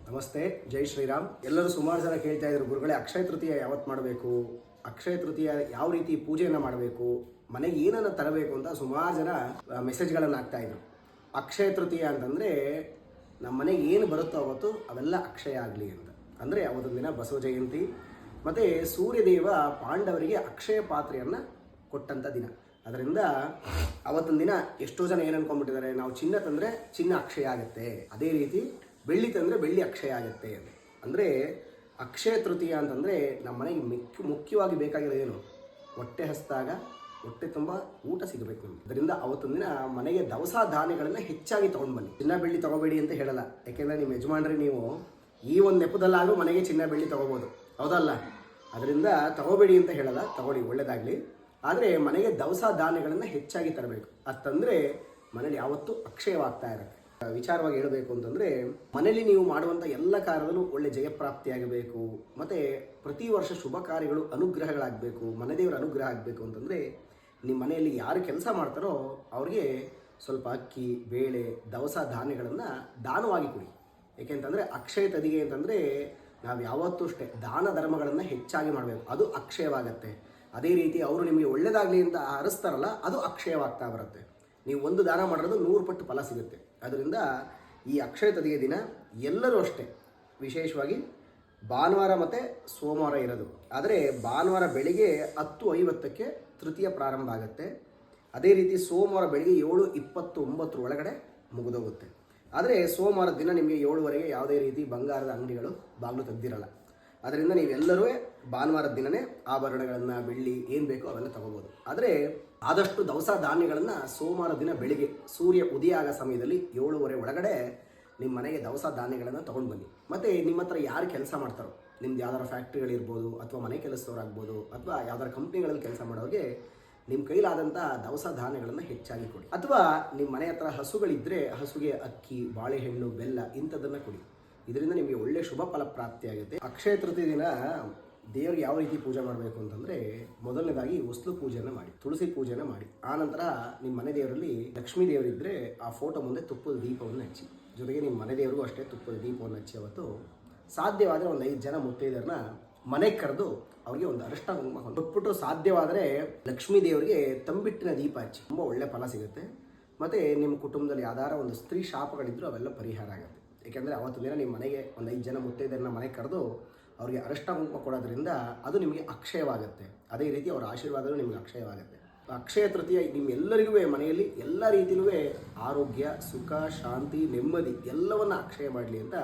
ನಮಸ್ತೆ, ಜೈ ಶ್ರೀರಾಮ್. ಎಲ್ಲರೂ ಸುಮಾರು ಜನ ಕೇಳ್ತಾ ಇದ್ರು, ಗುರುಗಳೇ ಅಕ್ಷಯ ತೃತೀಯ ಯಾವತ್ತು ಮಾಡಬೇಕು, ಅಕ್ಷಯ ತೃತೀಯ ಯಾವ ರೀತಿ ಪೂಜೆಯನ್ನು ಮಾಡಬೇಕು, ಮನೆಗೆ ಏನನ್ನು ತರಬೇಕು ಅಂತ ಸುಮಾರು ಜನ ಮೆಸೇಜ್ಗಳನ್ನು ಹಾಕ್ತಾ ಇದ್ರು. ಅಕ್ಷಯ ತೃತೀಯ ಅಂತಂದರೆ ನಮ್ಮ ಮನೆಗೆ ಏನು ಬರುತ್ತೋ ಅವತ್ತು ಅವೆಲ್ಲ ಅಕ್ಷಯ ಆಗಲಿ ಅಂತ. ಅಂದರೆ ಅವತ್ತೊಂದು ದಿನ ಬಸವ ಜಯಂತಿ ಮತ್ತು ಸೂರ್ಯದೇವ ಪಾಂಡವರಿಗೆ ಅಕ್ಷಯ ಪಾತ್ರೆಯನ್ನು ಕೊಟ್ಟಂಥ ದಿನ. ಅದರಿಂದ ಅವತ್ತೊಂದು ದಿನ ಎಷ್ಟೋ ಜನ ಏನು ಅನ್ಕೊಂಡ್ಬಿಟ್ಟಿದ್ದಾರೆ, ನಾವು ಚಿನ್ನ ತಂದರೆ ಚಿನ್ನ ಅಕ್ಷಯ ಆಗುತ್ತೆ, ಅದೇ ರೀತಿ ಬೆಳ್ಳಿ ತಂದರೆ ಬೆಳ್ಳಿ ಅಕ್ಷಯ ಆಗುತ್ತೆ. ಅಂದರೆ ಅಕ್ಷಯ ತೃತೀಯ ಅಂತಂದರೆ ನಮ್ಮ ಮನೆಗೆ ಮುಖ್ಯವಾಗಿ ಬೇಕಾಗಿರೋದು ಏನು, ಹೊಟ್ಟೆ ಹಸಿದಾಗ ಹೊಟ್ಟೆ ತುಂಬ ಊಟ ಸಿಗಬೇಕು ನಮಗೆ. ಅದರಿಂದ ಅವತ್ತೊಂದು ದಿನ ಮನೆಗೆ ದವಸ ಧಾನ್ಯಗಳನ್ನು ಹೆಚ್ಚಾಗಿ ತೊಗೊಂಡು ಬನ್ನಿ. ಚಿನ್ನ ಬೆಳ್ಳಿ ತೊಗೋಬೇಡಿ ಅಂತ ಹೇಳಲ್ಲ, ಯಾಕೆಂದರೆ ನಿಮ್ಮ ಯಜಮಾನ್ರಿ ನೀವು ಈ ಒಂದು ನೆಪದಲ್ಲಾದರೂ ಮನೆಗೆ ಚಿನ್ನ ಬೆಳ್ಳಿ ತೊಗೋಬೋದು, ಹೌದಲ್ಲ? ಅದರಿಂದ ತಗೋಬೇಡಿ ಅಂತ ಹೇಳಲ್ಲ, ತಗೊಳ್ಳಿ, ಒಳ್ಳೆಯದಾಗಲಿ. ಆದರೆ ಮನೆಗೆ ದವಸ ಧಾನ್ಯಗಳನ್ನು ಹೆಚ್ಚಾಗಿ ತರಬೇಕು. ಅದು ತಂದರೆ ಮನೇಲಿ ಯಾವತ್ತೂ ಅಕ್ಷಯವಾಗ್ತಾ ಇರುತ್ತೆ. ವಿಚಾರವಾಗಿ ಹೇಳಬೇಕು ಅಂತಂದರೆ, ಮನೆಯಲ್ಲಿ ನೀವು ಮಾಡುವಂಥ ಎಲ್ಲ ಕಾರ್ಯದಲ್ಲೂ ಒಳ್ಳೆ ಜಯಪ್ರಾಪ್ತಿಯಾಗಬೇಕು, ಮತ್ತು ಪ್ರತಿ ವರ್ಷ ಶುಭ ಕಾರ್ಯಗಳು ಅನುಗ್ರಹಗಳಾಗಬೇಕು, ಮನೆದೇವರ ಅನುಗ್ರಹ ಆಗಬೇಕು ಅಂತಂದರೆ ನಿಮ್ಮ ಮನೆಯಲ್ಲಿ ಯಾರು ಕೆಲಸ ಮಾಡ್ತಾರೋ ಅವ್ರಿಗೆ ಸ್ವಲ್ಪ ಅಕ್ಕಿ, ಬೇಳೆ, ದವಸ ಧಾನ್ಯಗಳನ್ನು ದಾನವಾಗಿ ಕೊಡಿ. ಏಕೆಂತಂದರೆ ಅಕ್ಷಯ ತದಿಗೆ ಅಂತಂದರೆ ನಾವು ಯಾವತ್ತೂ ಅಷ್ಟೇ ದಾನ ಧರ್ಮಗಳನ್ನು ಹೆಚ್ಚಾಗಿ ಮಾಡಬೇಕು, ಅದು ಅಕ್ಷಯವಾಗತ್ತೆ. ಅದೇ ರೀತಿ ಅವರು ನಿಮಗೆ ಒಳ್ಳೆಯದಾಗಲಿ ಅಂತ ಹರಿಸ್ತಾರಲ್ಲ, ಅದು ಅಕ್ಷಯವಾಗ್ತಾ ಬರುತ್ತೆ. ನೀವು ಒಂದು ದಾನ ಮಾಡಿರೋದು 100 ಪಟ್ಟು ಫಲ ಸಿಗುತ್ತೆ. ಅದರಿಂದ ಈ ಅಕ್ಷಯ ತದಿಗೆ ದಿನ ಎಲ್ಲರೂ ಅಷ್ಟೇ, ವಿಶೇಷವಾಗಿ ಭಾನುವಾರ ಮತ್ತು ಸೋಮವಾರ ಇರೋದು. ಆದರೆ ಭಾನುವಾರ ಬೆಳಿಗ್ಗೆ 10:50ಕ್ಕೆ ತೃತೀಯ ಪ್ರಾರಂಭ ಆಗುತ್ತೆ. ಅದೇ ರೀತಿ ಸೋಮವಾರ ಬೆಳಿಗ್ಗೆ 7:29 ಒಳಗಡೆ ಮುಗಿದೋಗುತ್ತೆ. ಆದರೆ ಸೋಮವಾರ ದಿನ ನಿಮಗೆ 7:00ವರೆಗೆ ಯಾವುದೇ ರೀತಿ ಬಂಗಾರದ ಅಂಗಡಿಗಳು ಬಾಗಿಲು ತೆಗೆದಿರಲ್ಲ. ಅದರಿಂದ ನೀವೆಲ್ಲರೂ ಭಾನುವಾರದ ದಿನವೇ ಆಭರಣಗಳನ್ನು, ಬೆಳ್ಳಿ ಏನು ಬೇಕೋ ಅವೆಲ್ಲ ತಗೋಬೋದು. ಆದರೆ ಆದಷ್ಟು ದವಸ ಧಾನ್ಯಗಳನ್ನು ಸೋಮವಾರ ದಿನ ಬೆಳಿಗ್ಗೆ ಸೂರ್ಯ ಉದಯ ಆಗೋ ಸಮಯದಲ್ಲಿ 7:30 ಒಳಗಡೆ ನಿಮ್ಮ ಮನೆಗೆ ದವಸ ಧಾನ್ಯಗಳನ್ನು ತೊಗೊಂಡು ಬನ್ನಿ. ಮತ್ತು ನಿಮ್ಮ ಹತ್ರ ಯಾರು ಕೆಲಸ ಮಾಡ್ತಾರೋ, ನಿಮ್ದು ಯಾವ್ದಾರು ಫ್ಯಾಕ್ಟ್ರಿಗಳಿರ್ಬೋದು, ಅಥವಾ ಮನೆ ಕೆಲಸದವರಾಗ್ಬೋದು, ಅಥವಾ ಯಾವ್ದಾರು ಕಂಪ್ನಿಗಳಲ್ಲಿ ಕೆಲಸ ಮಾಡೋರಿಗೆ ನಿಮ್ಮ ಕೈಲಾದಂಥ ದವಸ ಧಾನ್ಯಗಳನ್ನು ಹೆಚ್ಚಾಗಿ ಕೊಡಿ. ಅಥವಾ ನಿಮ್ಮ ಮನೆ ಹತ್ರ ಹಸುಗಳಿದ್ದರೆ ಹಸುಗೆ ಅಕ್ಕಿ, ಬಾಳೆಹಣ್ಣು, ಬೆಲ್ಲ ಇಂಥದ್ದನ್ನು ಕೊಡಿ. ಇದರಿಂದ ನಿಮಗೆ ಒಳ್ಳೆ ಶುಭ ಫಲ ಪ್ರಾಪ್ತಿಯಾಗುತ್ತೆ. ಅಕ್ಷಯ ತೃತೀಯ ದಿನ ದೇವರಿಗೆ ಯಾವ ರೀತಿ ಪೂಜೆ ಮಾಡಬೇಕು ಅಂತಂದರೆ, ಮೊದಲನೇದಾಗಿ ಹೊಸ್ಲು ಪೂಜೆಯನ್ನು ಮಾಡಿ, ತುಳಸಿ ಪೂಜೆಯನ್ನು ಮಾಡಿ. ಆನಂತರ ನಿಮ್ಮ ಮನೆ ದೇವರಲ್ಲಿ ಲಕ್ಷ್ಮೀ ದೇವರಿದ್ದರೆ ಆ ಫೋಟೋ ಮುಂದೆ ತುಪ್ಪದ ದೀಪವನ್ನು ಹಚ್ಚಿ, ಜೊತೆಗೆ ನಿಮ್ಮ ಮನೆ ದೇವರಿಗೂ ಅಷ್ಟೇ ತುಪ್ಪದ ದೀಪವನ್ನು ಹಚ್ಚಿ, ಅವತ್ತು ಸಾಧ್ಯವಾದರೆ ಒಂದು 5 ಜನ ಮುತ್ತೈದೆಯರನ್ನ ಮನೆಗೆ ಕರೆದು ಅವರಿಗೆ ಒಂದು ಅರಿಷ್ಟ ಕುಂಕುಮ ಕೊಟ್ಬಿಟ್ಟು, ಸಾಧ್ಯವಾದರೆ ಲಕ್ಷ್ಮೀ ದೇವರಿಗೆ ತಂಬಿಟ್ಟಿನ ದೀಪ ಹಚ್ಚಿ, ತುಂಬ ಒಳ್ಳೆ ಫಲ ಸಿಗುತ್ತೆ. ಮತ್ತು ನಿಮ್ಮ ಕುಟುಂಬದಲ್ಲಿ ಯಾವ್ದಾರ ಒಂದು ಸ್ತ್ರೀ ಶಾಪಗಳಿದ್ದರೂ ಅವೆಲ್ಲ ಪರಿಹಾರ ಆಗುತ್ತೆ. ಏಕೆಂದರೆ ಅವತ್ತು ದಿನ ನಿಮ್ಮ ಮನೆಗೆ ಒಂದು 5 ಜನ ಮುತ್ತೈದೆಯರನ್ನ ಮನೆಗೆ ಕರೆದು ಅವರಿಗೆ ಅರಿಷ್ಟ ಕುಂಕುಮ ಕೊಡೋದ್ರಿಂದ ಅದು ನಿಮಗೆ ಅಕ್ಷಯವಾಗುತ್ತೆ. ಅದೇ ರೀತಿ ಅವರ ಆಶೀರ್ವಾದವೂ ನಿಮಗೆ ಅಕ್ಷಯವಾಗುತ್ತೆ. ಅಕ್ಷಯ ತೃತೀಯ ನಿಮ್ಮೆಲ್ಲರಿಗೂ ಮನೆಯಲ್ಲಿ ಎಲ್ಲ ರೀತಿಯಲ್ಲೂ ಆರೋಗ್ಯ, ಸುಖ, ಶಾಂತಿ, ನೆಮ್ಮದಿ ಎಲ್ಲವನ್ನು ಅಕ್ಷಯ ಮಾಡಲಿ ಅಂತ